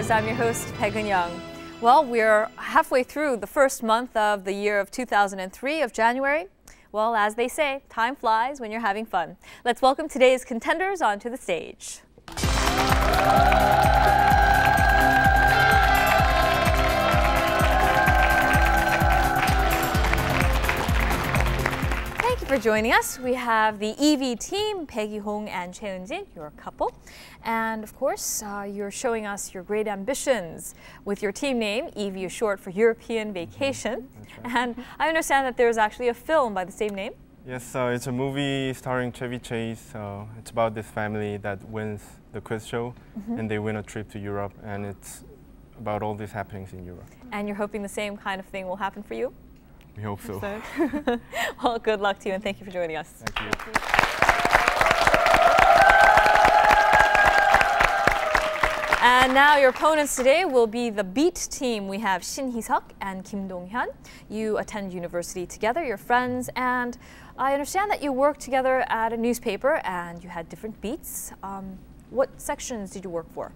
Contenders. I'm your host, Young. Well, we're halfway through the first month of the year of 2003 of January. Well, as they say, time flies when you're having fun. Let's welcome today's contenders onto the stage. Thank you for joining us. We have the EV team, Baek-hong and Chae-eun-jin, your couple. And of course, you're showing us your great ambitions with your team name. EV is short for European Vacation. Right. And I understand that there's actually a film by the same name. Yes, it's a movie starring Chevy Chase. It's about this family that wins the quiz show, and they win a trip to Europe, and it's about all these happenings in Europe. And you're hoping the same kind of thing will happen for you? We hope so. Well, good luck to you, and thank you for joining us. Thank you. Thank you. And now your opponents today will be the Beat team. We have Shin Hee-seok and Kim Dong-Hyun. You attend university together, you're friends, and I understand that you worked together at a newspaper and you had different beats. What sections did you work for?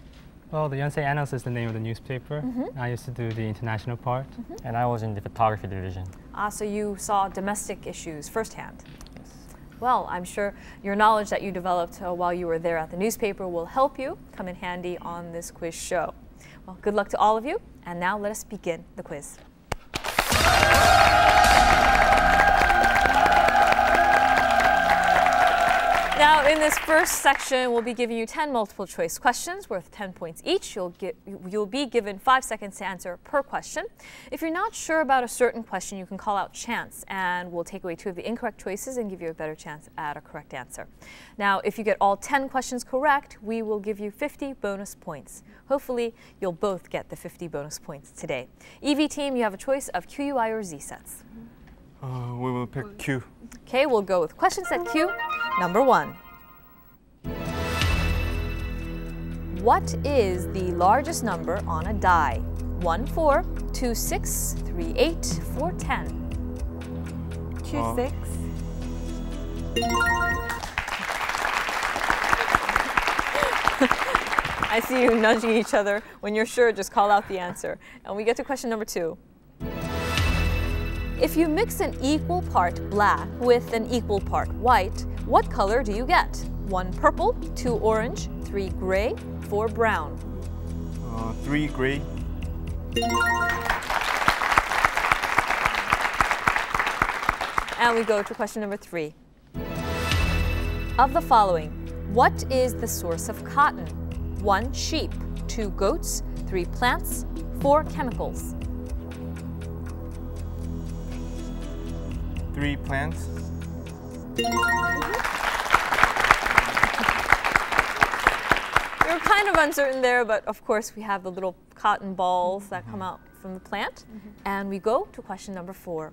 Well, the Yonsei Annals is the name of the newspaper. I used to do the international part. And I was in the photography division. So you saw domestic issues firsthand. Well, I'm sure your knowledge that you developed while you were there at the newspaper will help you come in handy on this quiz show. Well, good luck to all of you, and now let us begin the quiz. Now, in this first section, we'll be giving you 10 multiple choice questions worth 10 points each. You'll be given 5 seconds to answer per question. If you're not sure about a certain question, you can call out chance, and we'll take away 2 of the incorrect choices and give you a better chance at a correct answer. Now, if you get all 10 questions correct, we will give you 50 bonus points. Hopefully, you'll both get the 50 bonus points today. EV team, you have a choice of Q, UI, or Z sets. We will pick Q. Okay, we'll go with question set Q, number 1. What is the largest number on a die? 1, 4, 2, 6, 3, 8, 4, 10. 2, 6. I see you nudging each other. When you're sure, just call out the answer. And we get to question number 2. If you mix an equal part black with an equal part white, what color do you get? 1 purple, 2 orange, 3 gray, 4 brown. 3 gray. And we go to question number 3. Of the following, what is the source of cotton? 1 sheep, 2 goats, 3 plants, 4 chemicals. 3 plants. You're kind of uncertain there, but of course we have the little cotton balls that come out from the plant. And we go to question number 4.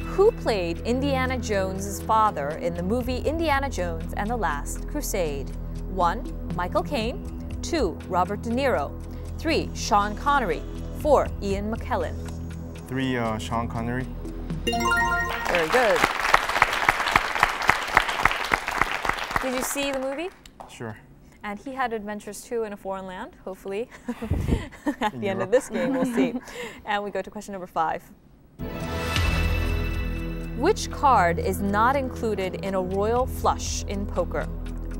Who played Indiana Jones's father in the movie Indiana Jones and the Last Crusade? 1 Michael Caine, 2 Robert De Niro, 3 Sean Connery, 4 Ian McKellen. 3 Sean Connery. Very good. Did you see the movie? Sure. And he had adventures too in a foreign land, hopefully. At the end of this game, we'll see. And we go to question number 5. Which card is not included in a royal flush in poker?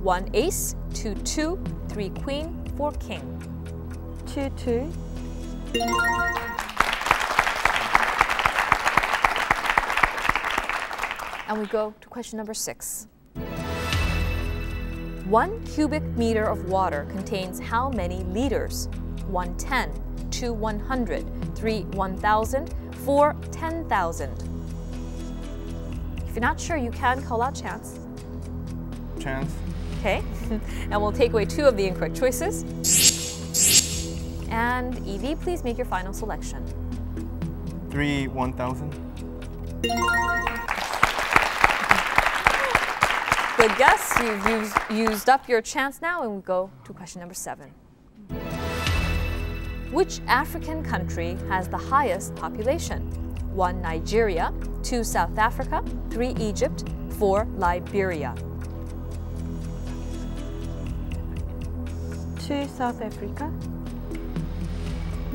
1 ace, 2 2, 3 queen, 4 king. 2 2. And we go to question number 6. 1 cubic meter of water contains how many liters? 1 10, 2 100, 3 1000, 4 10,000. If you're not sure, you can call out chance. Chance. Okay, and we'll take away 2 of the incorrect choices. And EV, please make your final selection. 3 1000. Good guess. You've used up your chance now, and we go to question number 7. Which African country has the highest population? 1 Nigeria, 2 South Africa, 3 Egypt, 4 Liberia. 2 South Africa.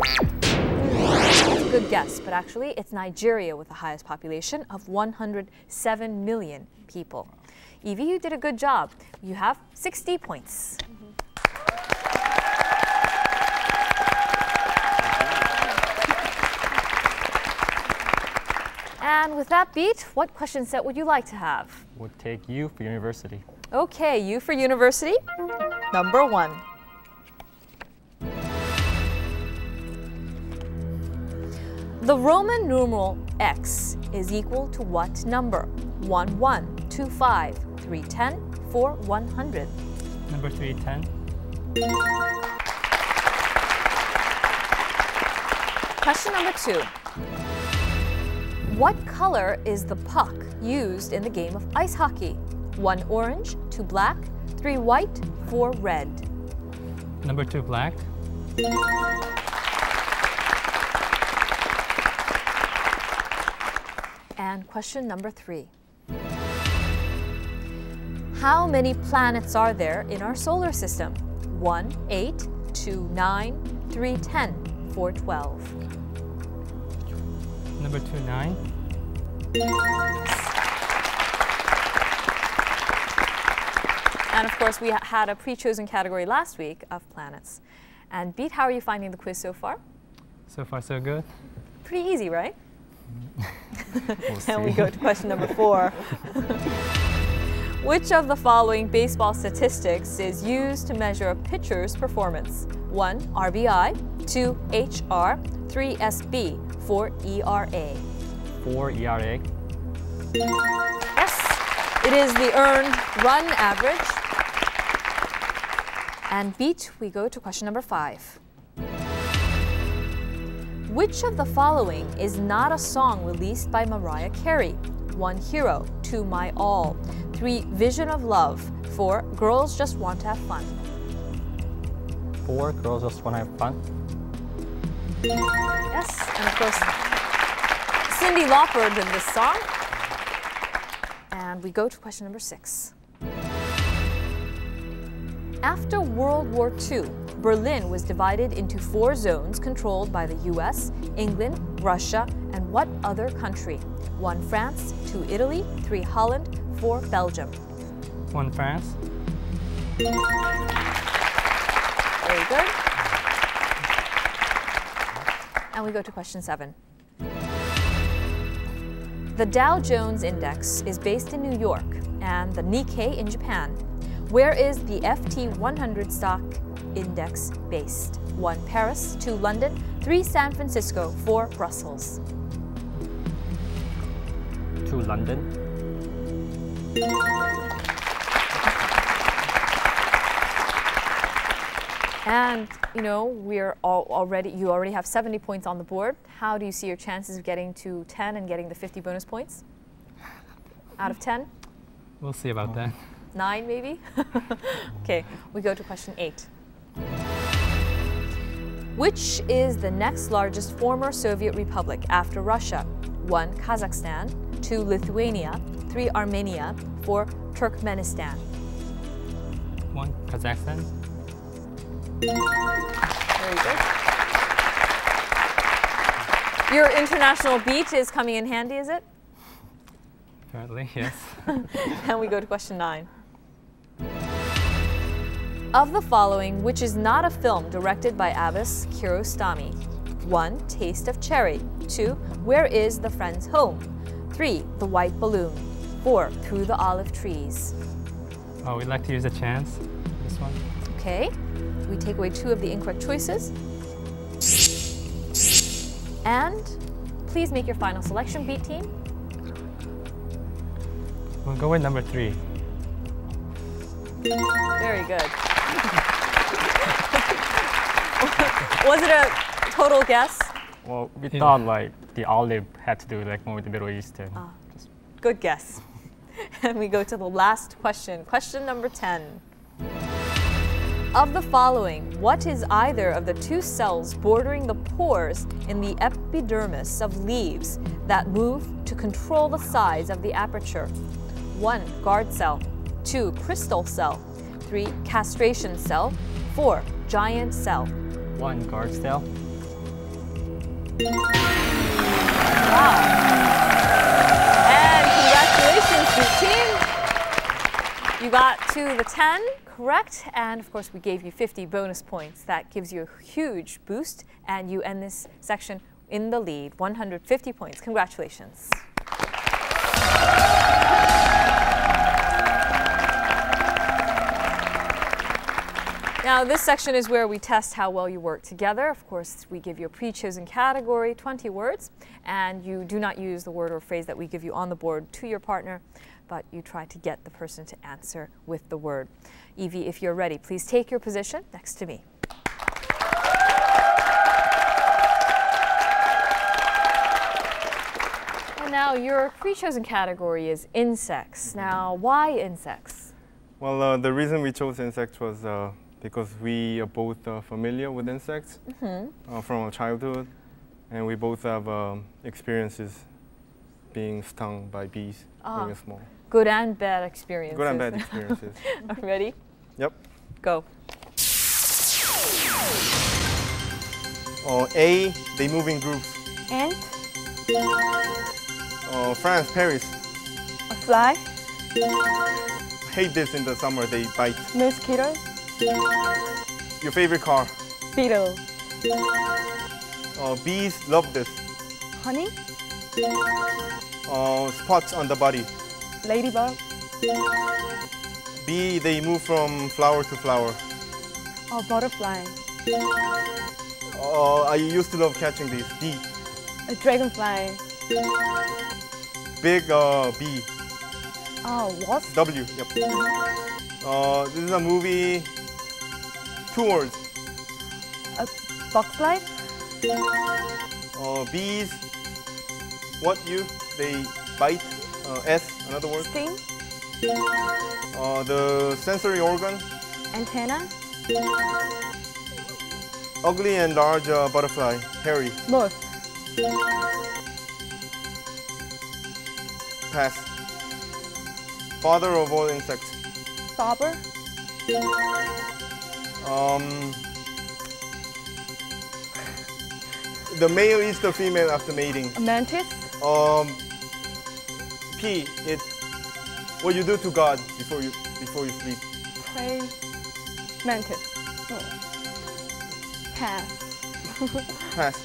It's a good guess, but actually it's Nigeria with the highest population of 107 million people. Evie, you did a good job. You have 60 points. And with that beat, what question set would you like to have? We'll take you for university. Okay, you for university. Number 1. The Roman numeral X is equal to what number? 1, 1, 2, 5, 3, 10, 4, 100. Number 310. Question number 2. What color is the puck used in the game of ice hockey? 1 orange, 2 black, 3 white, 4 red. Number 2 black. And question number 3. How many planets are there in our solar system? 1, 8, 2, 9, 3, 10, 4, 12. Number 2 9. And of course, we had a pre-chosen category last week of planets. And Beat, how are you finding the quiz so far? So far so good. Pretty easy, right? We'll And we see. go to question number 4. Which of the following baseball statistics is used to measure a pitcher's performance? 1 RBI, 2 HR, 3 SB, 4 ERA. 4 ERA. Yes, it is the earned run average. And Beat, we go to question number 5. Which of the following is not a song released by Mariah Carey? 1 Hero, 2 My All, 3 Vision of Love, 4 Girls Just Want to Have Fun. 4 Girls Just Want to Have Fun. Yes, and of course, Cyndi Lauper did this song. And we go to question number 6. After World War II, Berlin was divided into 4 zones controlled by the US, England, Russia, and what other country? 1 France, 2 Italy, 3 Holland, 4 Belgium. 1 France. Very good. And we go to question 7. The Dow Jones Index is based in New York and the Nikkei in Japan. Where is the FT 100 stock index based? 1 Paris, 2 London, 3 San Francisco, 4 Brussels. 2 London. And you know, you already have 70 points on the board. How do you see your chances of getting to 10 and getting the 50 bonus points? Out of 10? We'll see about that. 9 maybe? Okay, we go to question 8. Which is the next largest former Soviet republic after Russia? 1 Kazakhstan, 2 Lithuania, 3 Armenia, 4 Turkmenistan. 1 Kazakhstan. Very good. Your international beat is coming in handy, is it? Apparently, yes. And we go to question 9. Of the following, which is not a film directed by Abbas Kiarostami? 1 Taste of Cherry, 2 Where is the Friend's Home, 3 The White Balloon, 4 Through the Olive Trees. Oh, we'd like to use a chance for this one. Okay, we take away 2 of the incorrect choices. And please make your final selection, Beat Team. We'll go with number 3. Very good. Was it a total guess? Well, we Yeah. thought like the olive had to do like more with the Middle East. Just Good guess. And we go to the last question. Question number 10. Of the following, what is either of the 2 cells bordering the pores in the epidermis of leaves that move to control the size of the aperture? 1 guard cell, 2 crystal cell, 3 castration cell, 4 giant cell? 1 guard cell. Wow. And congratulations, Beat Team. You got to the 10 correct, and of course we gave you 50 bonus points. That gives you a huge boost, and you end this section in the lead, 150 points. Congratulations. Now, this section is where we test how well you work together. Of course, we give you a pre-chosen category, 20 words, and you do not use the word or phrase that we give you on the board to your partner, but you try to get the person to answer with the word. Evie, if you're ready, please take your position next to me. And now, your pre-chosen category is insects. Now, why insects? Well, the reason we chose insects was because we are both familiar with insects from our childhood, and we both have experiences being stung by bees when you're small. Good and bad experiences. Good and bad experiences. Ready? Yep. Go. A, they move in groups. Ant. France, Paris. A fly. Hate this in the summer, they bite. Mosquito. Your favorite car. Beetle. Bees love this. Honey. Spots on the body. Ladybug. Bee, they move from flower to flower. A butterfly. I used to love catching these. D, A dragonfly. big bee. Wasp. W, yep. This is a movie, 2 words. A bug life. Bees, what they bite. S, another word. Sting. The sensory organ. Antenna. Ugly and large butterfly, hairy. Moth. Pass. Father of all insects. Barber. The male eats the female after mating. A mantis. P, it what you do to God before you sleep. Pray. Mantis. Pass. Pass.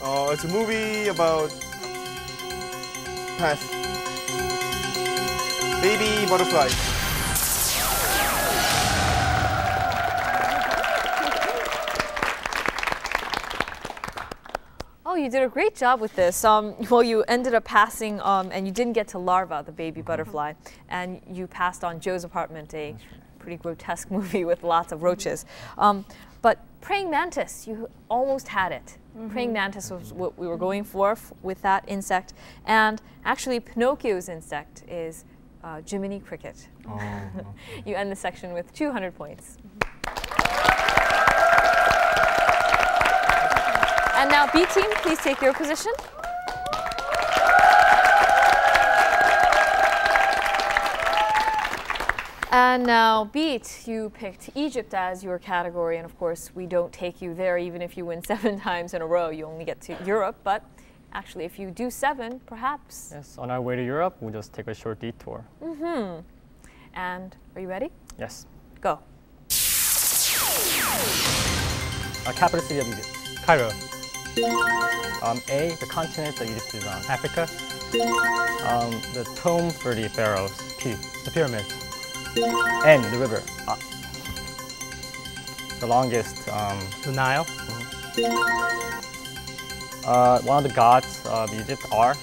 It's a movie about pass. Baby butterfly. Oh, you did a great job with this. Well, you ended up passing, and you didn't get to larva, the baby butterfly, and you passed on Joe's Apartment, a pretty grotesque movie with lots of roaches. But praying mantis, you almost had it. Praying mantis was what we were going for with that insect, and actually Pinocchio's insect is Jiminy Cricket. Oh. You end the section with 200 points. And now B team, please take your position. And now Beat, you picked Egypt as your category, and of course we don't take you there even if you win 7 times in a row. You only get to Europe, but actually if you do 7, perhaps. Yes, on our way to Europe, we'll just take a short detour. And are you ready? Yes. Go. Capital city of Egypt. Cairo. A, the continent of Egypt is Africa. the tomb for the pharaohs. P. The pyramids. N, the river. The longest. The Nile. One of the gods of Egypt. R.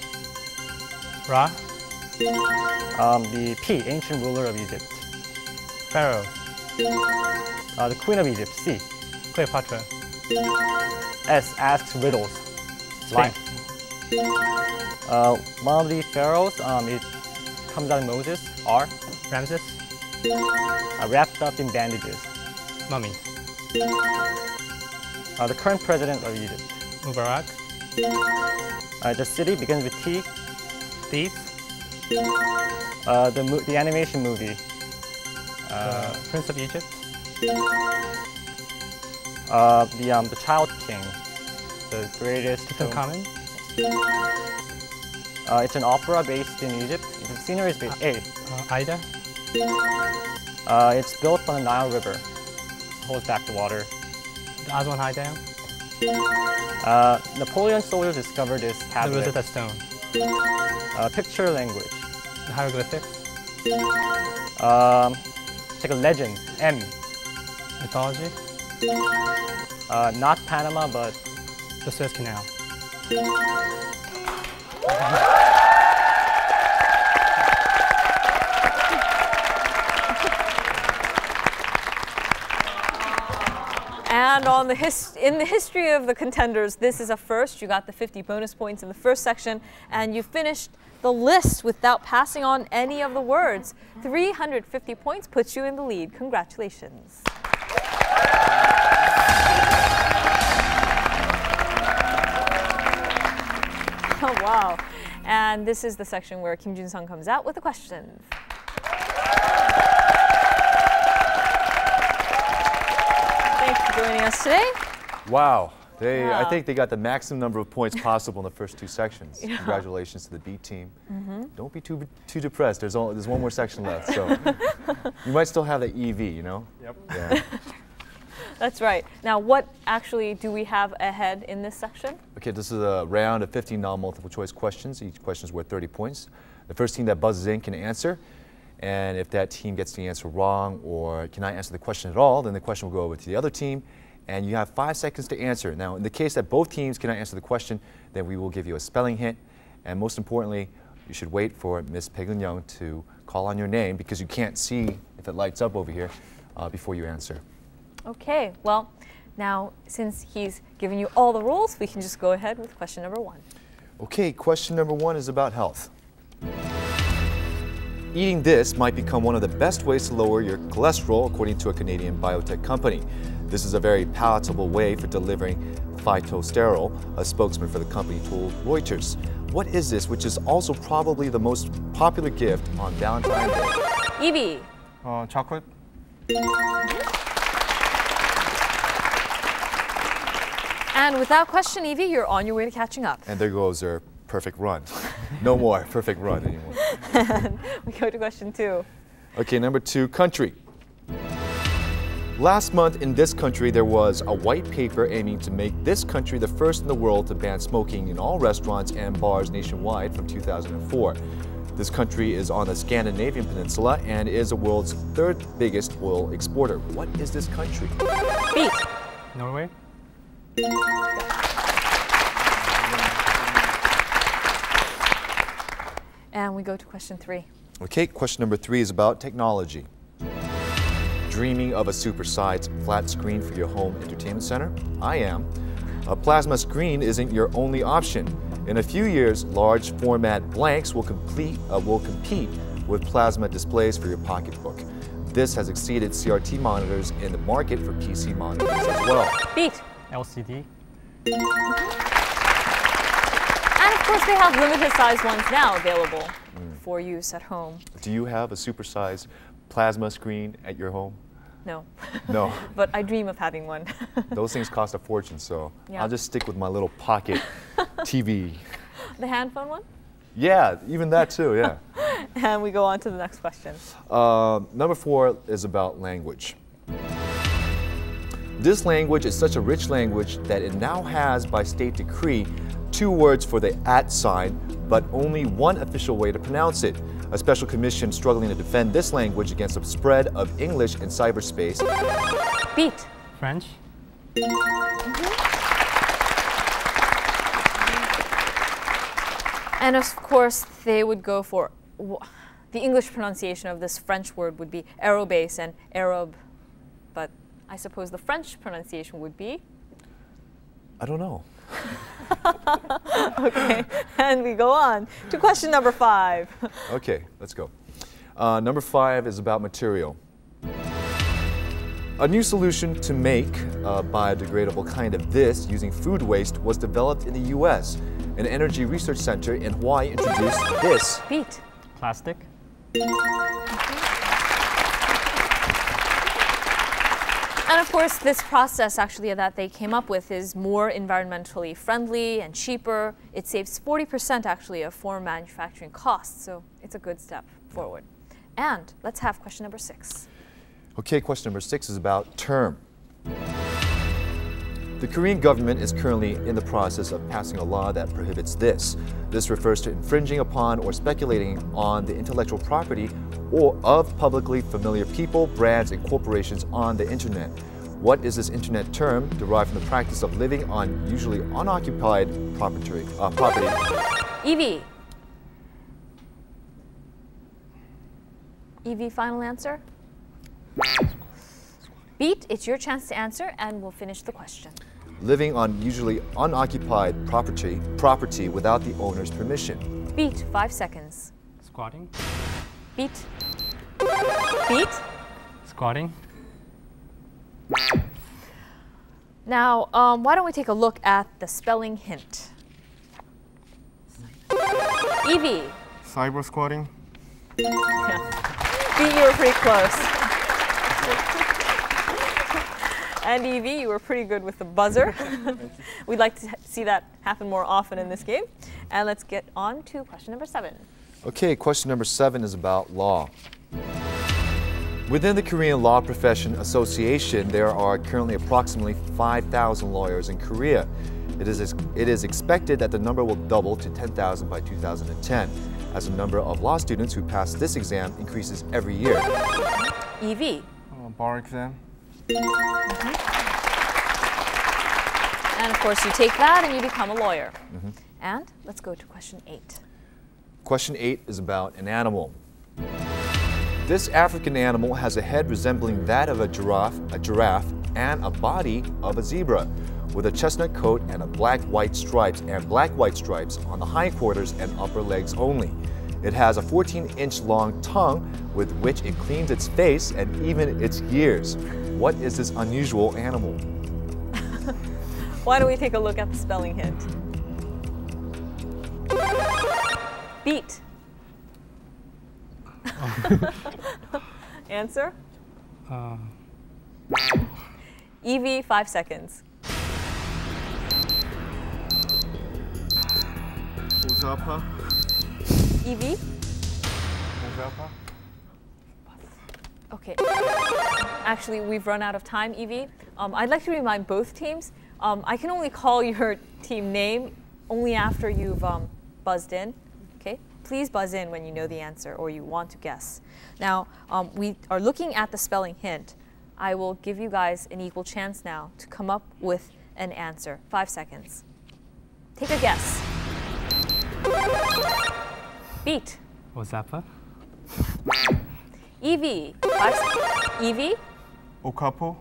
Ra. The P, ancient ruler of Egypt. Pharaoh. The queen of Egypt. C. Cleopatra. S, asks riddles. Sphinx. One of the pharaohs, it comes out of Moses. R. Ramses. Wrapped up in bandages. Mummies. The current president of Egypt. Mubarak. The city begins with T. Thebes. The animation movie. Prince of Egypt. The Child King, the greatest film. Common? It's an opera based in Egypt. The scenery is based. Ida? It's built on the Nile River. Holds back the water. The Aswan High Dam? Napoleon's soldiers discovered this The tablet. Rosetta Stone? Picture language. The hieroglyphics? It's like a legend. M. Mythology? Not Panama, but The Suez Canal? And in the history of the Contenders, this is a first. You got the 50 bonus points in the first section, and you finished the list without passing on any of the words. 350 points puts you in the lead. Congratulations. Oh, wow. And this is the section where Kim Jun-sung comes out with the questions. Thanks for joining us today. Wow. Wow. I think they got the maximum number of points possible in the first two sections. Yeah. Congratulations to the B team. Don't be too depressed. There's one more section left, so you might still have the EV, you know? Yep. Yeah. That's right. Now, what actually do we have ahead in this section? Okay, this is a round of 15 non-multiple choice questions. Each question is worth 30 points. The first team that buzzes in can answer. And if that team gets the answer wrong or cannot answer the question at all, then the question will go over to the other team. And you have 5 seconds to answer. Now, in the case that both teams cannot answer the question, then we will give you a spelling hint. And most importantly, you should wait for Miss Baek-eun-young to call on your name because you can't see if it lights up over here before you answer. Okay, well, now since he's given you all the rules, we can just go ahead with question number 1. Okay, question number 1 is about health. Eating this might become one of the best ways to lower your cholesterol, according to a Canadian biotech company. This is a very palatable way for delivering phytosterol, a spokesman for the company told Reuters. What is this, which is also probably the most popular gift on Valentine's Day? Evie. Chocolate. And without question, Evie, you're on your way to catching up. And there goes our perfect run. No more perfect run anymore. And we go to question 2. Okay, number 2, country. Last month in this country, there was a white paper aiming to make this country the first in the world to ban smoking in all restaurants and bars nationwide from 2004. This country is on the Scandinavian peninsula and is the world's 3rd biggest oil exporter. What is this country? Beat. Norway? And we go to question 3. Okay, question number 3 is about technology. Dreaming of a supersized flat screen for your home entertainment center? I am. A plasma screen isn't your only option. In a few years, large format blanks will compete with plasma displays for your pocketbook. This has exceeded CRT monitors in the market for PC monitors as well. Beat. LCD. And of course, they have limited size ones now available for use at home. Do you have a supersized plasma screen at your home? No. No. But I dream of having one. Those things cost a fortune, so Yeah. I'll just stick with my little pocket TV. The hand phone one? Yeah, even that too, yeah. And we go on to the next question. Number 4 is about language. This language is such a rich language that it now has, by state decree, 2 words for the @ sign, but only one official way to pronounce it. A special commission struggling to defend this language against the spread of English in cyberspace. Beat. French? And of course, they would go for the English pronunciation of this French word would be aerobase and Arab, but I suppose the French pronunciation would be? I don't know. Okay, and we go on to question number 5. Okay, let's go. Number 5 is about material. A new solution to make a biodegradable kind of this using food waste was developed in the U.S. An energy research center in Hawaii introduced this. Beat. And of course, this process actually that they came up with is more environmentally friendly and cheaper. It saves 40% actually of foreign manufacturing costs, so it's a good step forward. And let's have question number 6. Okay, question number 6 is about term. The Korean government is currently in the process of passing a law that prohibits this. This refers to infringing upon or speculating on the intellectual property or of publicly familiar people, brands, and corporations on the internet. What is this internet term derived from the practice of living on usually unoccupied property? Evie. Evie, final answer? Beat, it's your chance to answer, and we'll finish the question. Living on usually unoccupied property without the owner's permission. Beat, 5 seconds. Squatting. Beat. Beat. Squatting. Now, why don't we take a look at the spelling hint? Evie. Cyber squatting. Yeah. Beat, you were pretty close. And Evie, you were pretty good with the buzzer. We'd like to see that happen more often in this game. And let's get on to question number 7. Okay, question number 7 is about law. Within the Korean Law Profession Association, there are currently approximately 5,000 lawyers in Korea. It is expected that the number will double to 10,000 by 2010, as the number of law students who pass this exam increases every year. Evie. Bar exam. And of course, you take that and you become a lawyer. And let's go to question 8. Question 8 is about an animal. This African animal has a head resembling that of a giraffe, and a body of a zebra, with a chestnut coat and black-white stripes on the hindquarters and upper legs only. It has a 14-inch long tongue with which it cleans its face and even its ears. What is this unusual animal? Why don't we take a look at the spelling hint? Beat. Answer? Evie, 5 seconds. Uzapa. Evie? Uzapa. Okay. Actually, we've run out of time, Evie. I'd like to remind both teams. I can only call your team name only after you've buzzed in. Okay? Please buzz in when you know the answer or you want to guess. Now, we are looking at the spelling hint. I will give you guys an equal chance now to come up with an answer. 5 seconds. Take a guess. Beat. Ozapa. Evie. Evie? Okapo.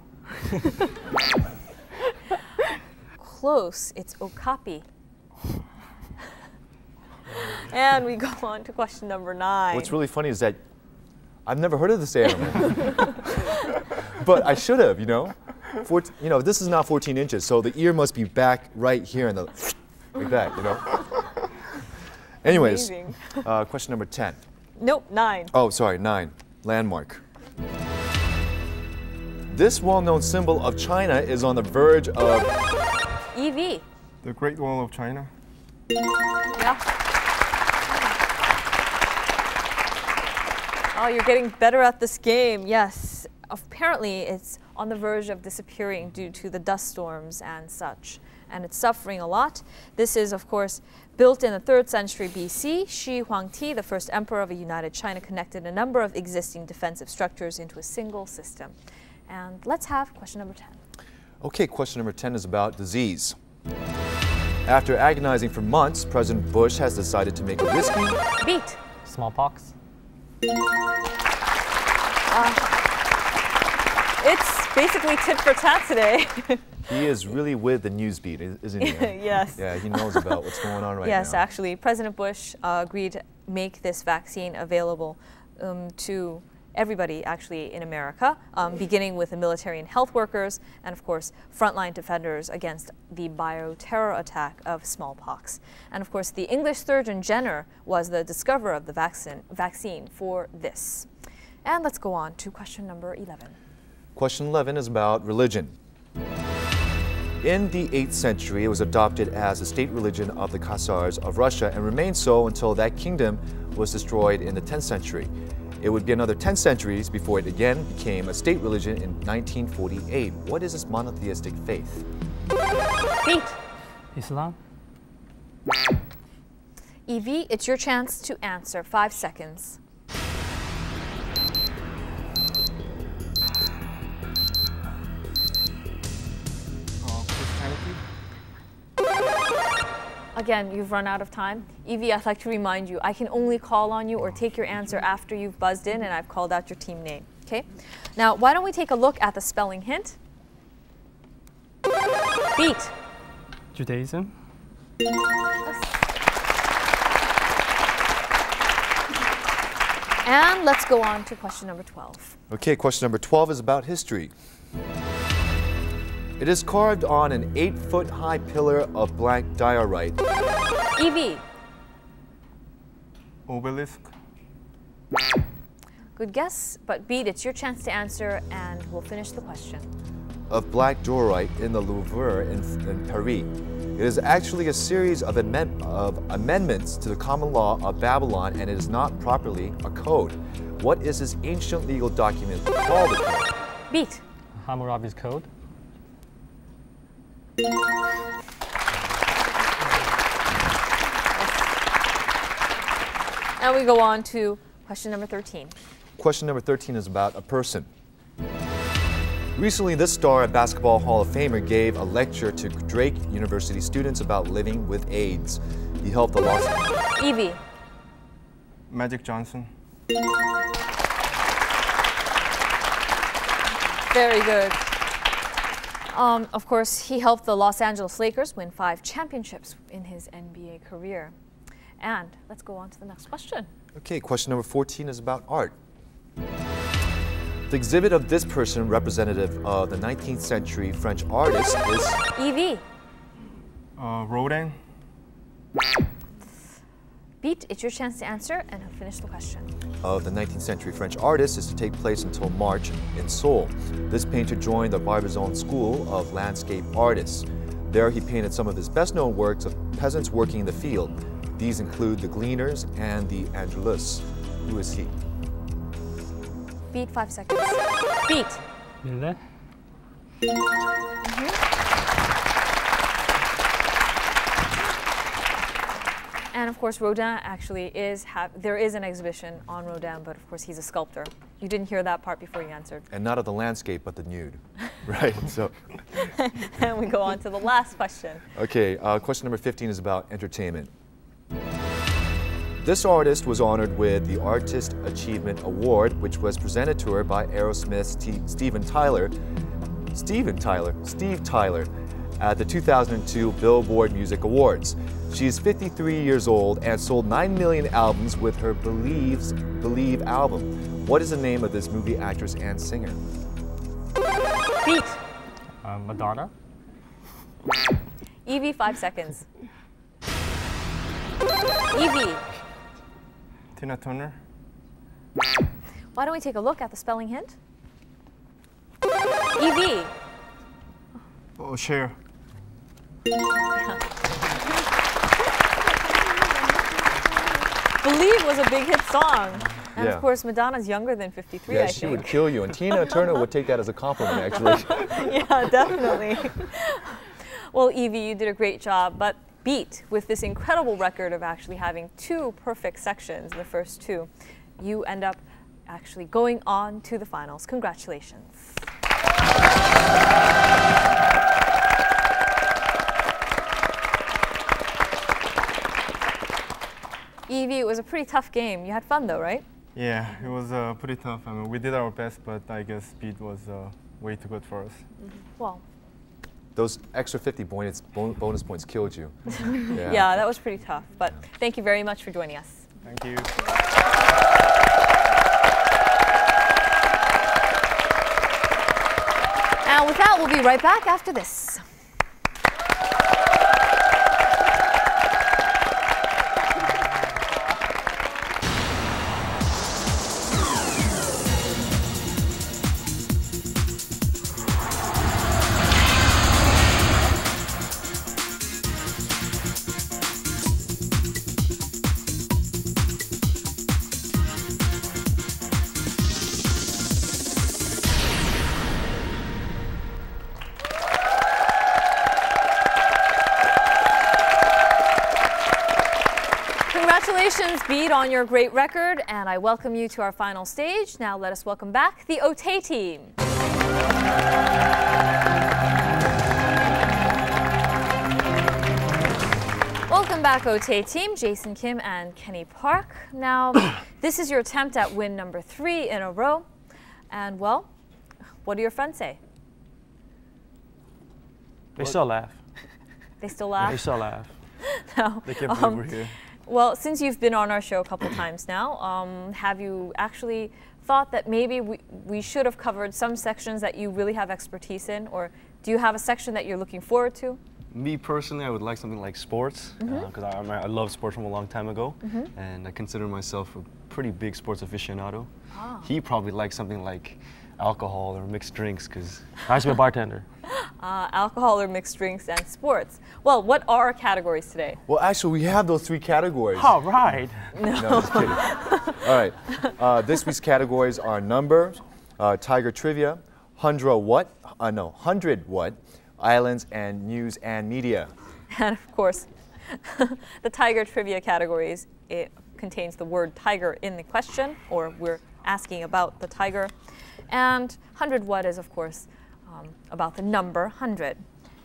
Close. It's Okapi. And we go on to question number 9. What's really funny is that I've never heard of this animal. But I should have, you know. This is not 14 inches, so the ear must be back right here in the like that, you know. Anyways, question number 10. Nope, 9. Oh, sorry, 9. Landmark. This well-known symbol of China is on the verge of... Evie. The Great Wall of China. Yeah. Oh, you're getting better at this game. Yes. Apparently, it's on the verge of disappearing due to the dust storms and such. And it's suffering a lot. This is, of course, built in the 3rd century BC. Shi Huangti, the first emperor of a united China, connected a number of existing defensive structures into a single system. And let's have question number 10. Okay, question number 10 is about disease. After agonizing for months, President Bush has decided to make a risky... Beat. Smallpox. It's basically tit for tat today. He is really with the news beat, isn't he? Yes. Yeah, he knows about what's going on right now. Yes, actually, President Bush agreed to make this vaccine available to everybody actually in America, beginning with the military and health workers, and of course, frontline defenders against the bioterror attack of smallpox. And of course, the English Surgeon Jenner was the discoverer of the vaccine for this. And let's go on to question number 11. Question 11 is about religion. In the 8th century, it was adopted as the state religion of the Khazars of Russia and remained so until that kingdom was destroyed in the 10th century. It would be another 10 centuries before it again became a state religion in 1948. What is this monotheistic faith? Beat. Islam? Evie, it's your chance to answer. 5 seconds. Christianity? Again, you've run out of time. Evie, I'd like to remind you, I can only call on you or take your answer after you've buzzed in and I've called out your team name. Okay? Now, why don't we take a look at the spelling hint? Beat. Judaism? And let's go on to question number 12. Okay, question number 12 is about history. It is carved on an 8-foot-high pillar of black diorite. Evie. Obelisk? Good guess, but Beat, it's your chance to answer and we'll finish the question. Of black diorite in the Louvre in Paris. It is actually a series of amendments to the common law of Babylon, and it is not properly a code. What is this ancient legal document called a code? Beat. Hammurabi's Code. Now we go on to question number 13. Question number 13 is about a person. Recently, this star and Basketball Hall of Famer gave a lecture to Drake University students about living with AIDS. He helped the Los Angeles. Evie. Magic Johnson? Very good. Of course, he helped the Los Angeles Lakers win 5 championships in his NBA career. And let's go on to the next question. Okay, question number 14 is about art. The exhibit of this person, representative of the 19th century French artist, is Evie. Rodin? Beat, it's your chance to answer and finish the question. of the 19th century French artist is to take place until March in Seoul. This painter joined the Barbizon School of Landscape Artists. There he painted some of his best-known works of peasants working in the field. These include the Gleaners and the Angelus. Who is he? Beat, 5 seconds. Beat. Miller? And of course, Rodin actually is, there is an exhibition on Rodin, but of course he's a sculptor. You didn't hear that part before you answered. And not of the landscape, but the nude. Right, so. And we go on to the last question. Okay, question number 15 is about entertainment. This artist was honored with the Artist Achievement Award, which was presented to her by Aerosmith's Steve Tyler, at the 2002 Billboard Music Awards. She is 53 years old and sold 9 million albums with her Believe album. What is the name of this movie actress and singer? Beat. Madonna. Evie, 5 seconds. Evie. Tina Turner? Why don't we take a look at the spelling hint? Evie. Oh, Cher. Believe was a big hit song. And Yeah. of course, Madonna's younger than 53, Yeah, I she think. would kill you, and Tina Turner would take that as a compliment, actually. Yeah, definitely. Well, Evie, you did a great job, but Beat, with this incredible record of actually having 2 perfect sections in the first 2, you end up actually going on to the finals. Congratulations. Evie, it was a pretty tough game. You had fun though, right? Yeah, it was pretty tough. I mean, we did our best, but I guess speed was way too good for us. Well, Those extra 50 bonus points killed you. yeah, that was pretty tough. But thank you very much for joining us. Thank you. And with that, we'll be right back after this. Congratulations, Beat, on your great record, and I welcome you to our final stage. Now let us welcome back the Otay team. Welcome back, Otay team, Jason Kim and Kenny Park. Now, this is your attempt at win number 3 in a row. And, well, what do your friends say? They still laugh. They still laugh? They still laugh. No. They can't believe we're here. Well, since you've been on our show a couple times now, have you actually thought that maybe we should have covered some sections that you really have expertise in? Or do you have a section that you're looking forward to? Me personally, I would like something like sports, because I love sports from a long time ago, and I consider myself a pretty big sports aficionado. Ah. He probably likes something like alcohol or mixed drinks, because I used to be a bartender. Alcohol or mixed drinks and sports. Well, what are our categories today? Well, actually, we have those 3 categories. All right. No, just kidding. All right. This week's categories are numbers, Tiger Trivia, 100 What, Islands, and News and Media. And of course, the Tiger Trivia categories, it contains the word tiger in the question, or we're asking about the tiger. And 100 What is, of course, about the number 100.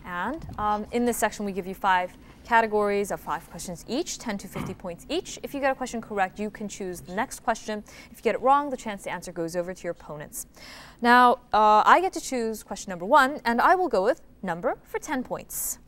And in this section, we give you 5 categories of 5 questions each, 10 to 50 points each. If you get a question correct, you can choose the next question. If you get it wrong, the chance to answer goes over to your opponents. Now, I get to choose question number 1, and I will go with number for 10 points.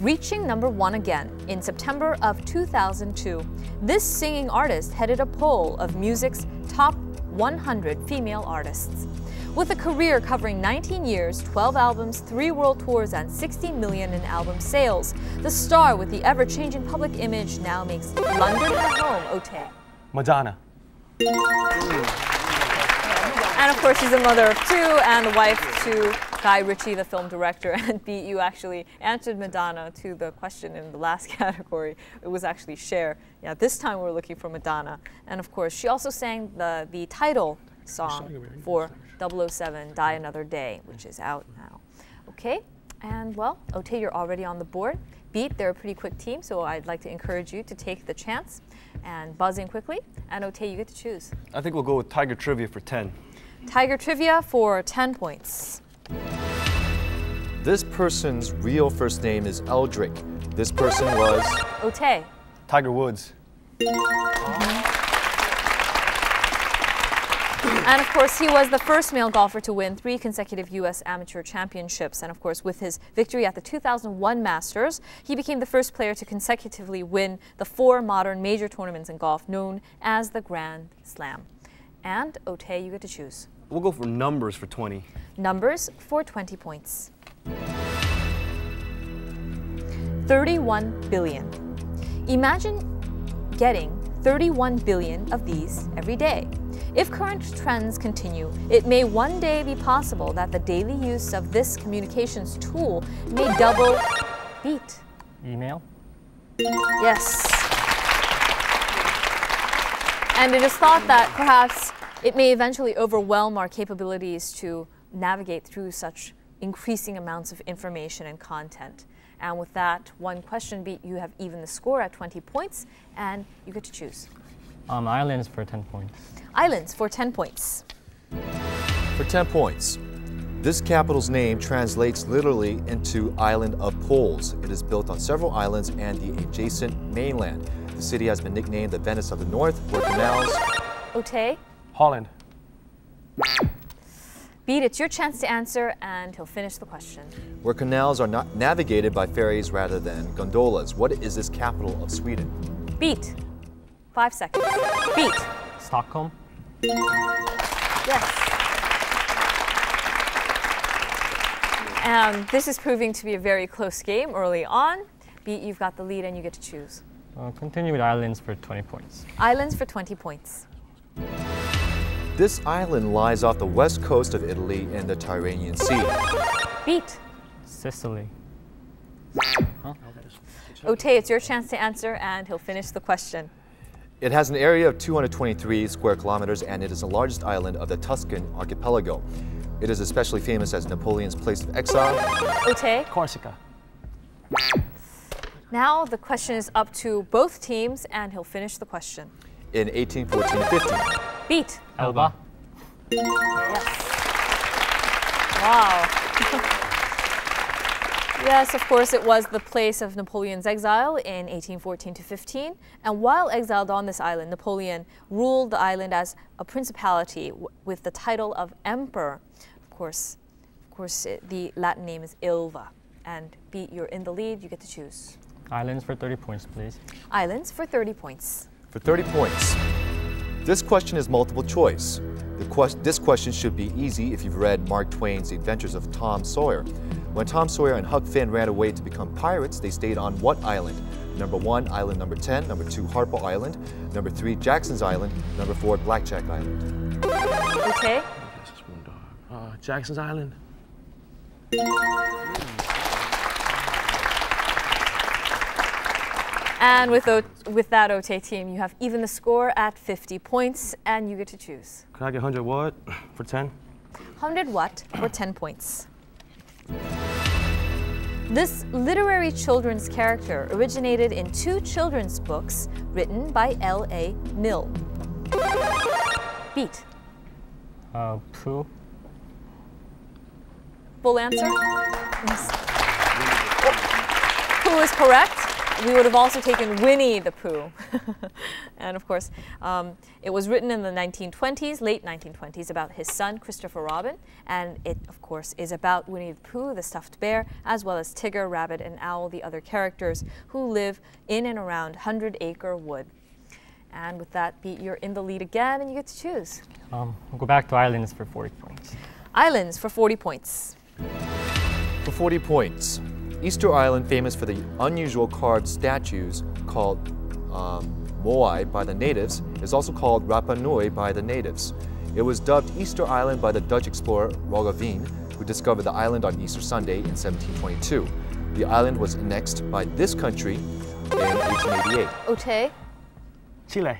Reaching number 1 again in September of 2002, this singing artist headed a poll of music's top 100 female artists. With a career covering 19 years, 12 albums, 3 world tours, and 60 million in album sales, the star with the ever-changing public image now makes London her home. Otay. Madonna. And of course, she's a mother of 2 and the wife to Guy Ritchie, the film director. And Beat, you actually answered Madonna to the question in the last category. It was actually Cher. Yeah, this time we're looking for Madonna. And of course, she also sang the title song for 007, Die Another Day, which is out now. Okay, and well, Otay, you're already on the board. Beat, they're a pretty quick team, so I'd like to encourage you to take the chance and buzz in quickly. And Otay, you get to choose. I think we'll go with Tiger Trivia for 10. Tiger Trivia for 10 points. This person's real first name is Eldrick. This person was... Otay. Tiger Woods. And of course, he was the first male golfer to win 3 consecutive U.S. amateur championships. And of course, with his victory at the 2001 Masters, he became the first player to consecutively win the 4 modern major tournaments in golf known as the Grand Slam. And Otay, you get to choose. We'll go for numbers for 20. Numbers for 20 points. 31 billion. Imagine getting 31 billion of these every day. If current trends continue, it may one day be possible that the daily use of this communications tool may double. Beat. Email? Yes. And it is thought that perhaps it may eventually overwhelm our capabilities to navigate through such increasing amounts of information and content. And with that one question, Beat, you have even the score at 20 points, and you get to choose. Islands for 10 points. Islands for 10 points. For 10 points. This capital's name translates literally into Island of Poles. It is built on several islands and the adjacent mainland. The city has been nicknamed the Venice of the North, where canals... Otay? Holland. Beat, it's your chance to answer, and he'll finish the question. Where canals are not navigated by ferries rather than gondolas. What is this capital of Sweden? Beat. 5 seconds. Beat. Stockholm? Yes. And this is proving to be a very close game early on. Beat, you've got the lead and you get to choose. Continue with islands for 20 points. Islands for 20 points. This island lies off the west coast of Italy in the Tyrrhenian Sea. Beat. Sicily. Otay, it's your chance to answer, and he'll finish the question. It has an area of 223 square kilometers, and it is the largest island of the Tuscan archipelago. It is especially famous as Napoleon's place of exile. Otay? Corsica. Now the question is up to both teams, and he'll finish the question. In 1814 to 15. Beat. Elba. Yes. Wow. Yes, of course, it was the place of Napoleon's exile in 1814 to 15. And while exiled on this island, Napoleon ruled the island as a principality with the title of emperor. Of course, the Latin name is Ilva. And Beat, you're in the lead. You get to choose. Islands for 30 points, please. Islands for 30 points. For 30 points. This question is multiple choice. This question should be easy if you've read Mark Twain's The Adventures of Tom Sawyer. When Tom Sawyer and Huck Finn ran away to become pirates, they stayed on what island? Number 1, island number 10. Number 2, Harpo Island. Number 3, Jackson's Island. Number 4, Blackjack Island. Okay. Jackson's Island. And with that Otay team, you have even the score at 50 points, and you get to choose. Can I get 100 what for 10? 100 what for 10 points. This literary children's character originated in 2 children's books written by L.A. Mill. Beat. Pooh. Full answer? Yes. Pooh is correct. We would have also taken Winnie the Pooh. And of course, it was written in the 1920s, late 1920s, about his son, Christopher Robin. And it, of course, is about Winnie the Pooh, the stuffed bear, as well as Tigger, Rabbit, and Owl, the other characters who live in and around 100 Acre Wood. And with that, Beat, you're in the lead again, and you get to choose. We'll go back to islands for 40 points. Islands for 40 points. For 40 points. Easter Island, famous for the unusual carved statues called Moai by the natives, is also called Rapa Nui by the natives. It was dubbed Easter Island by the Dutch explorer Roggeveen, who discovered the island on Easter Sunday in 1722. The island was annexed by this country in 1888. Otay? Chile.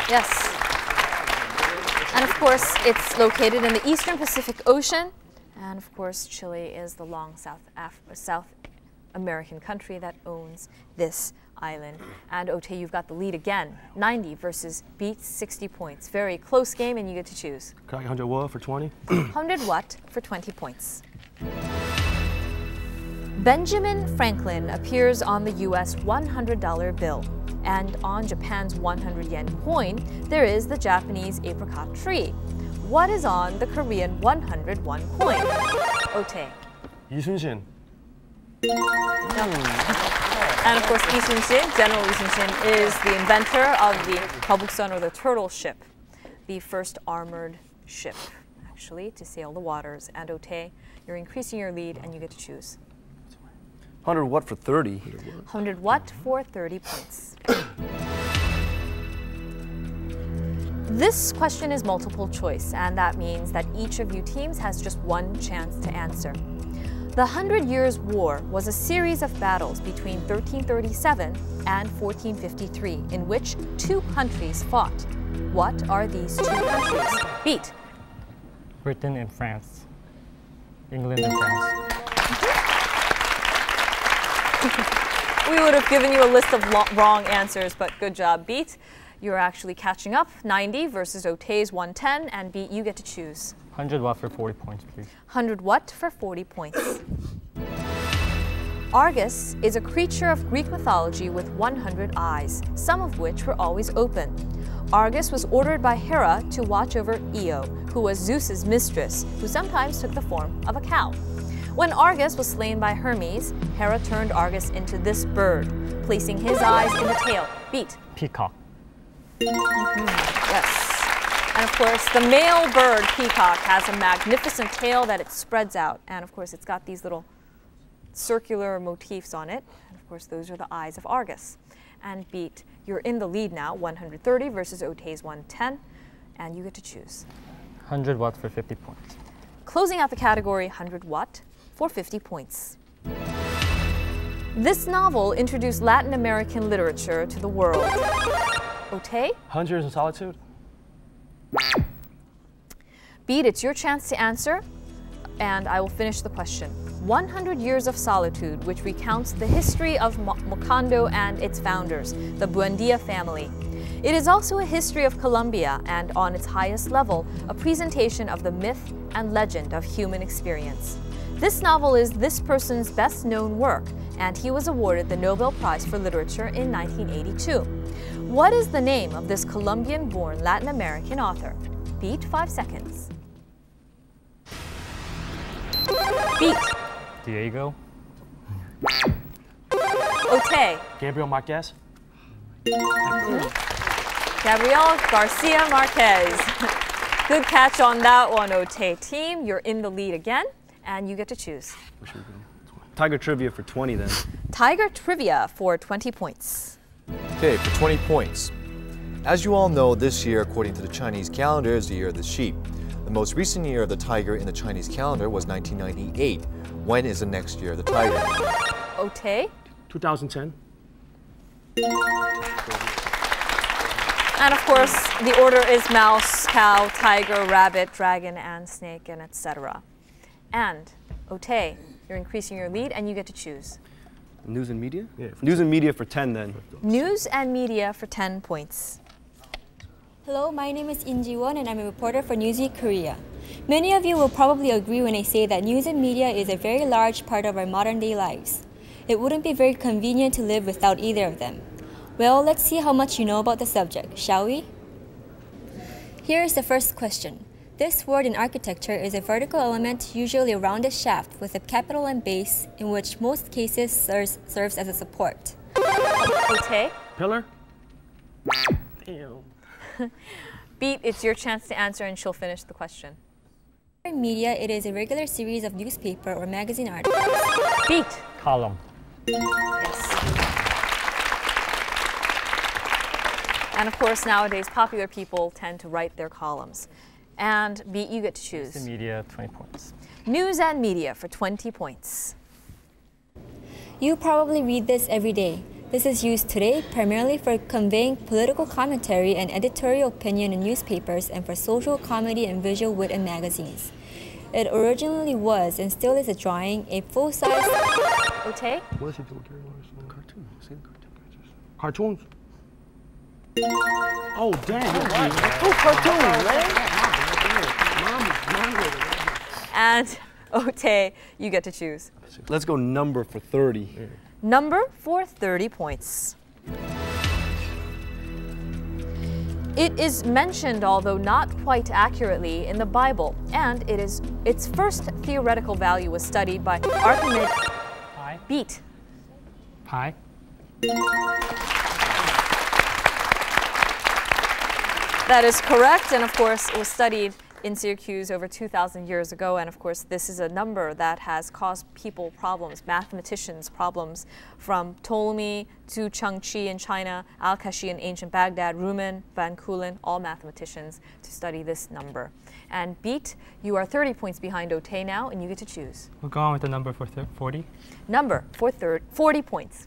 Yes. And of course, it's located in the eastern Pacific Ocean. And of course, Chile is the long South American country that owns this island. And Otay, you've got the lead again. 90 versus Beat, 60 points. Very close game, and you get to choose. Can I get 100 what for 20? 100 what for 20 points. Benjamin Franklin appears on the US $100 bill. And on Japan's 100 yen coin, there is the Japanese apricot tree. What is on the Korean 101 coin? Otay. 이순신. No. And of course, Lee Sun-shin, General Lee Sun-shin, is the inventor of the Gyeobuksun, or the turtle ship, the first armored ship, actually, to sail the waters. And Otay, you're increasing your lead, and you get to choose. 100 what for 30? 100 what for 30 points. This question is multiple choice, and that means that each of you teams has just one chance to answer. The 100 Years' War was a series of battles between 1337 and 1453 in which 2 countries fought. What are these 2 countries? Beat. Britain and France. England and France. We would have given you a list of wrong answers, but good job, Beat. You're actually catching up. 90 versus Otay's 110, and Beat, you get to choose. 100 what for 40 points, please. 100 what for 40 points. Argus is a creature of Greek mythology with 100 eyes, some of which were always open. Argus was ordered by Hera to watch over Io, who was Zeus's mistress, who sometimes took the form of a cow. When Argus was slain by Hermes, Hera turned Argus into this bird, placing his eyes in the tail. Beat. Peacock. Yes. And of course, the male bird, peacock, has a magnificent tail that it spreads out. And of course, it's got these little circular motifs on it. And of course, those are the eyes of Argus. And Beat, you're in the lead now, 130 versus Otay's 110. And you get to choose. 100 what for 50 points. Closing out the category, 100 what for 50 points. This novel introduced Latin American literature to the world. Otay? 100 Years in Solitude. Beat, it's your chance to answer. and I will finish the question. 100 Years of Solitude, which recounts the history of Macondo and its founders, the Buendia family. It is also a history of Colombia and, on its highest level, a presentation of the myth and legend of human experience. This novel is this person's best-known work, and he was awarded the Nobel Prize for Literature in 1982. What is the name of this Colombian-born Latin American author? Beat 5 seconds. Beat. Diego. Otay. Gabriel Marquez. Gabriel Garcia Marquez. Good catch on that one, Otay team. You're in the lead again, and you get to choose. Tiger trivia for 20 then. Tiger trivia for 20 points. Okay, for 20 points. As you all know, this year, according to the Chinese calendar, is the year of the sheep. The most recent year of the tiger in the Chinese calendar was 1998. When is the next year of the tiger? Otay. 2010. And of course, the order is mouse, cow, tiger, rabbit, dragon, and snake, and etc. And Otay, you're increasing your lead, and you get to choose. News and media? Yeah. News and media for 10 then. News and media for 10 points. Hello, my name is In Ji-won and I'm a reporter for Newsweek Korea. Many of you will probably agree when I say that news and media is a very large part of our modern-day lives. It wouldn't be very convenient to live without either of them. Well, let's see how much you know about the subject, shall we? Here is the first question. This word in architecture is a vertical element, usually a rounded shaft with a capital M base, in which most cases serves as a support. Otay. Pillar? Damn. Beat, it's your chance to answer, and she'll finish the question. In media, it is a regular series of newspaper or magazine articles. Beat. Column. Yes. And of course, nowadays, popular people tend to write their columns. And Beat, you get to choose. News and media, 20 points. News and media for 20 points. You probably read this every day. This is used today primarily for conveying political commentary and editorial opinion in newspapers and for social comedy and visual wit in magazines. It originally was and still is a drawing, a full-size... Otay? What is he doing? Cartoon. Cartoons? Oh, damn. Oh, cartoon, man. And Otay, you get to choose. Let's go number for 30. Number for 30 points. It is mentioned, although not quite accurately, in the Bible, and its first theoretical value was studied by Archimedes. Pi. Beat. Pi. That is correct, and of course, it was studied in Syracuse over 2,000 years ago, and of course this is a number that has caused people problems, mathematicians problems, from Ptolemy to Changqi in China, Al-Kashi in ancient Baghdad, Riemann, Van Keulen, all mathematicians to study this number. And Beat, you are 30 points behind Otay now, and you get to choose. We'll go on with the number for 40. Number for 40 points.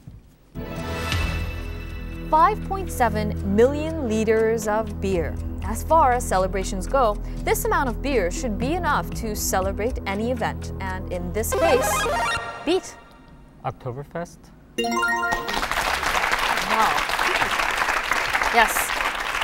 5.7 million liters of beer. As far as celebrations go, this amount of beer should be enough to celebrate any event. And in this case, Beat. Oktoberfest. Wow. Yes.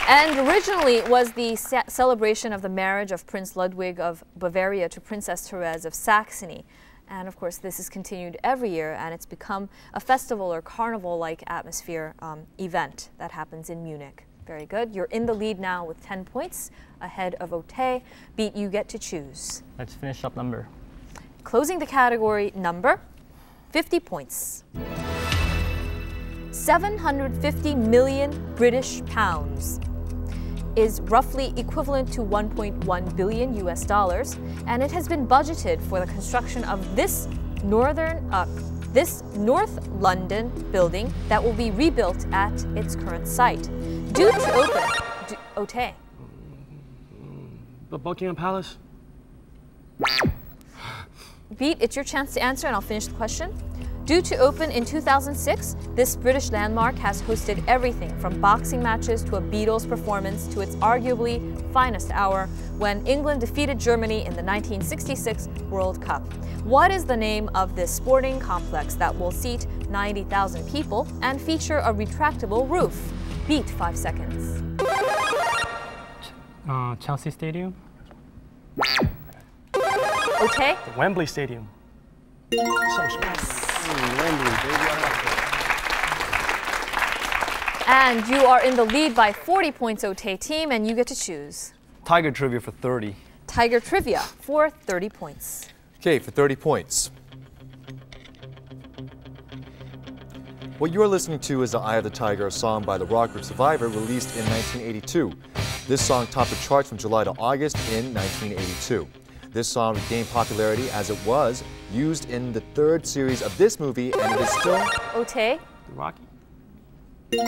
And originally it was the celebration of the marriage of Prince Ludwig of Bavaria to Princess Therese of Saxony. And of course, this is continued every year, and it's become a festival or carnival-like atmosphere event that happens in Munich. Very good. You're in the lead now with 10 points ahead of Otay. Beat, you get to choose. Let's finish up number. Closing the category, number, 50 points. 750 million British pounds is roughly equivalent to 1.1 billion US dollars, and it has been budgeted for the construction of this North London building that will be rebuilt at its current site. Due to open, Otay. The Buckingham Palace? Beat, it's your chance to answer, and I'll finish the question. Due to open in 2006, this British landmark has hosted everything from boxing matches to a Beatles performance to its arguably finest hour when England defeated Germany in the 1966 World Cup. What is the name of this sporting complex that will seat 90,000 people and feature a retractable roof? Beat 5 seconds. Chelsea Stadium. Okay. The Wembley Stadium. So smart. Wembley, baby. And you are in the lead by 40 points, Otay team, and you get to choose. Tiger trivia for 30. Tiger trivia for 30 points. Okay, for 30 points. What you are listening to is The Eye of the Tiger, a song by the rock group Survivor released in 1982. This song topped the charts from July to August in 1982. This song regained popularity as it was used in the third series of this movie, and it is still... Otay. Rocky. Yeah.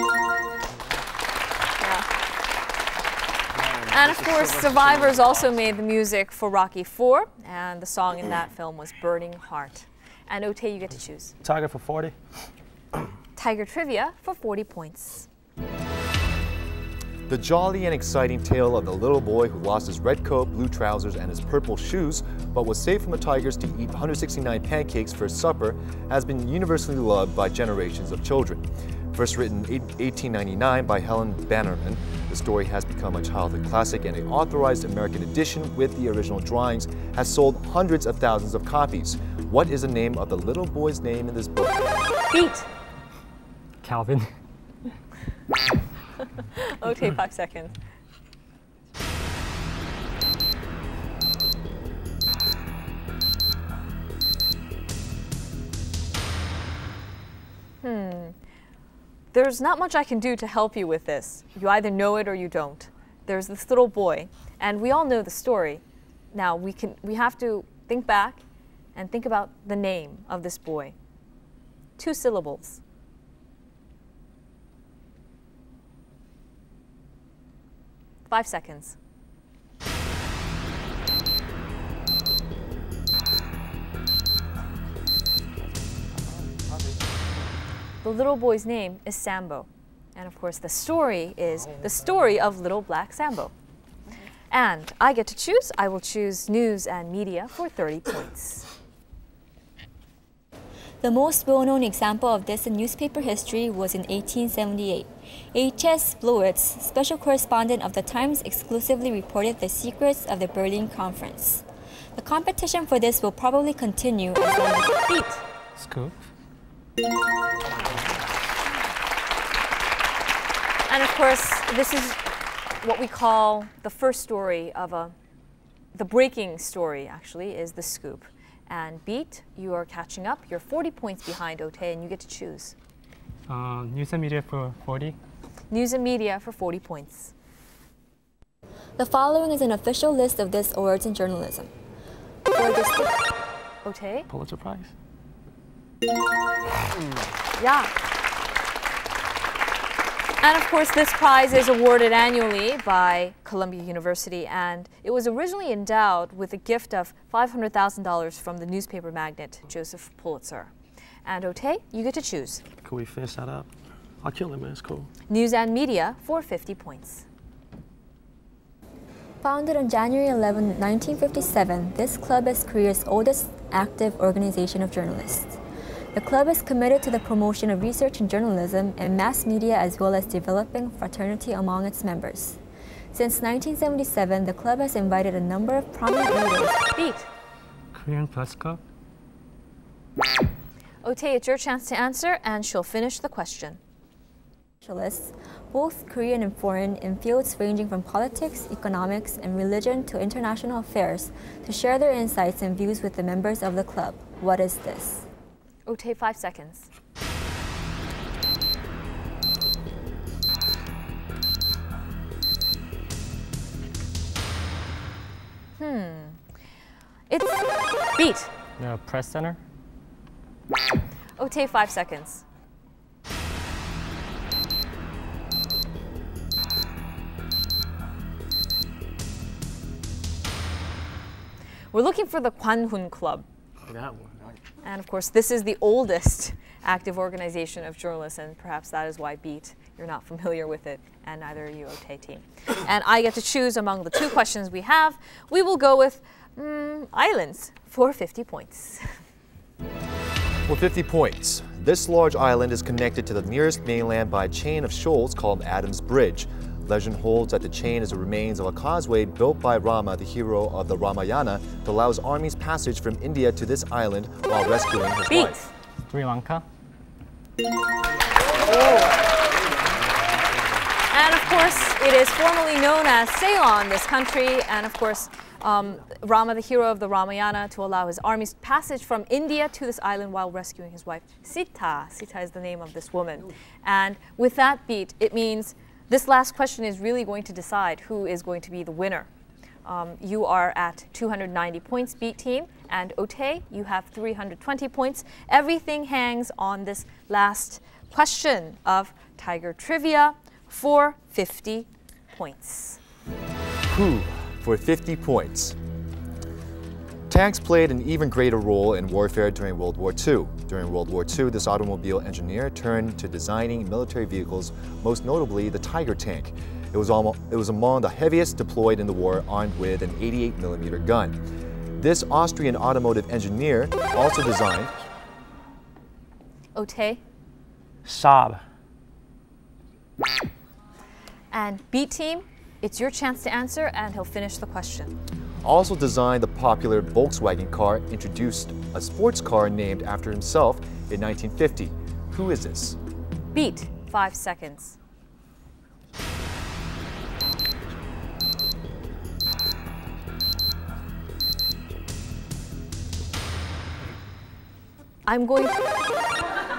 And of course, Survivors also made the music for Rocky IV, and the song in that film was Burning Heart. And Otay, you get to choose. Tiger for 40. Tiger trivia for 40 points. The jolly and exciting tale of the little boy who lost his red coat, blue trousers, and his purple shoes, but was saved from the tigers to eat 169 pancakes for supper, has been universally loved by generations of children. First written in 1899 by Helen Bannerman, the story has become a childhood classic, and an authorized American edition with the original drawings has sold hundreds of thousands of copies. What is the name of the little boy's name in this book? Beat. Calvin. Otay, 5 seconds. There's not much I can do to help you with this. You either know it or you don't. There's this little boy, and we all know the story. Now we have to think back and think about the name of this boy. 2 syllables. Five seconds. The little boy's name is Sambo. And of course, the story is the story of Little Black Sambo. And I get to choose. I will choose news and media for 30 points. The most well-known example of this in newspaper history was in 1878. H.S. Blowitz, special correspondent of the Times, exclusively reported the secrets of the Berlin Conference. The competition for this will probably continue as long as Beat. Scoop. And of course, this is what we call the first story of the breaking story, actually, is the scoop. And Beat, you are catching up. You're 40 points behind Otay, and you get to choose. News and media for 40. News and media for 40 points. The following is an official list of these awards in journalism. For this Otay? Pulitzer Prize. Yeah. And of course, this prize is awarded annually by Columbia University, and it was originally endowed with a gift of $500,000 from the newspaper magnate Joseph Pulitzer. And Otay, you get to choose. Can we finish that up? I'll kill it, man. It's cool. News and media for 50 points. Founded on January 11, 1957, this club is Korea's oldest active organization of journalists. The club is committed to the promotion of research in journalism and mass media, as well as developing fraternity among its members. Since 1977, the club has invited a number of prominent leaders. Beat. Korean Press Club. Otay, it's your chance to answer, and she'll finish the question. Specialists, both Korean and foreign, in fields ranging from politics, economics, and religion to international affairs, to share their insights and views with the members of the club. What is this? Otay, 5 seconds. It's Beat. The press center. Otay, 5 seconds. We're looking for the Kwanhun Club. That one. And of course, this is the oldest active organization of journalists, and perhaps that is why Beat, you're not familiar with it, and neither are you, Otay team. And I get to choose among the two questions we have. We will go with islands for 50 points. For 50 points, this large island is connected to the nearest mainland by a chain of shoals called Adam's Bridge. Legend holds that the chain is the remains of a causeway built by Rama, the hero of the Ramayana, to allow his army's passage from India to this island while rescuing his wife. Sri Lanka. And of course, it is formerly known as Ceylon, this country, and of course, Rama, the hero of the Ramayana, to allow his army's passage from India to this island while rescuing his wife, Sita. Sita is the name of this woman. And with that Beat, it means this last question is really going to decide who is going to be the winner. You are at 290 points, Beat team, and Otay, you have 320 points. Everything hangs on this last question of Tiger Trivia for 50 points. Who for 50 points. Tanks played an even greater role in warfare during World War II. During World War II, this automobile engineer turned to designing military vehicles, most notably the Tiger tank. It was among the heaviest deployed in the war, armed with an 88mm gun. This Austrian automotive engineer also designed... Otay? Saab. And Beat team, it's your chance to answer, and he'll finish the question. Also designed the popular Volkswagen car, introduced a sports car named after himself in 1950. Who is this? Beat, 5 seconds. I'm going to...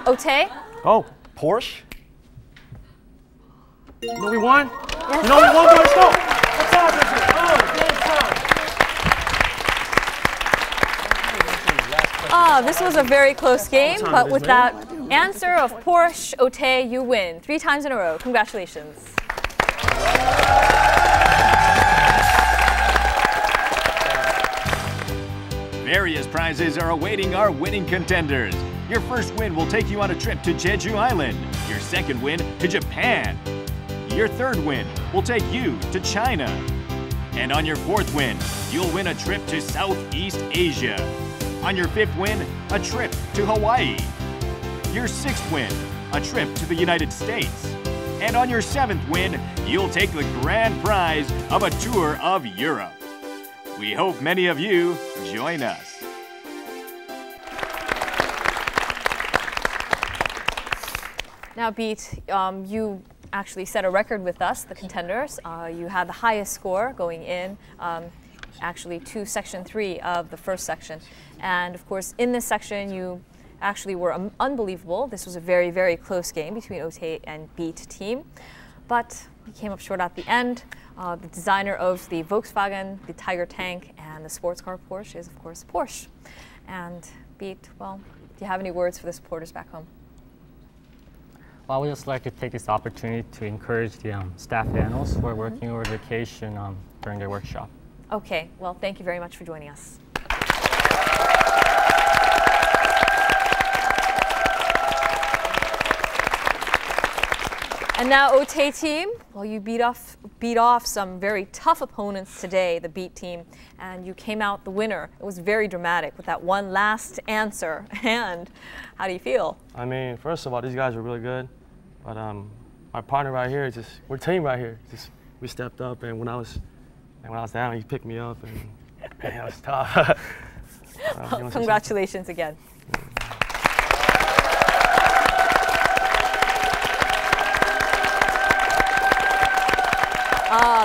Otay? Oh, Porsche? You know we won? Yes. You know we won, let's go! What time is it? Oh, game time! This was a very close game, but with that answer of Porsche, Otay, you win 3 times in a row. Congratulations. Various prizes are awaiting our winning contenders. Your first win will take you on a trip to Jeju Island. Your second win to Japan. Your third win will take you to China. And on your fourth win, you'll win a trip to Southeast Asia. On your fifth win, a trip to Hawaii. Your sixth win, a trip to the United States. And on your seventh win, you'll take the grand prize of a tour of Europe. We hope many of you join us. Now, Beat, you actually set a record with us, the contenders. You had the highest score going in, actually to section 3 of the first section. And of course, in this section, you actually were unbelievable. This was a very, very close game between Otay and Beat team. But you came up short at the end. The designer of the Volkswagen, the Tiger tank, and the sports car Porsche is, of course, Porsche. And Beat, well, do you have any words for the supporters back home? Well, I would just like to take this opportunity to encourage the staff analysts who are working over vacation during their workshop. Okay, well, thank you very much for joining us. And now, Otay team, well, you beat off some very tough opponents today, the Beat team, and you came out the winner. It was very dramatic with that one last answer. And how do you feel? I mean, first of all, these guys were really good, but my partner right here, we're a team right here. We stepped up, and when I was down, he picked me up, and man, that was tough. Well, congratulations again.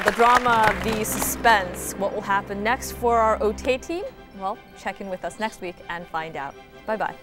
The drama, the suspense. What will happen next for our Otay team? Well, check in with us next week and find out. Bye-bye.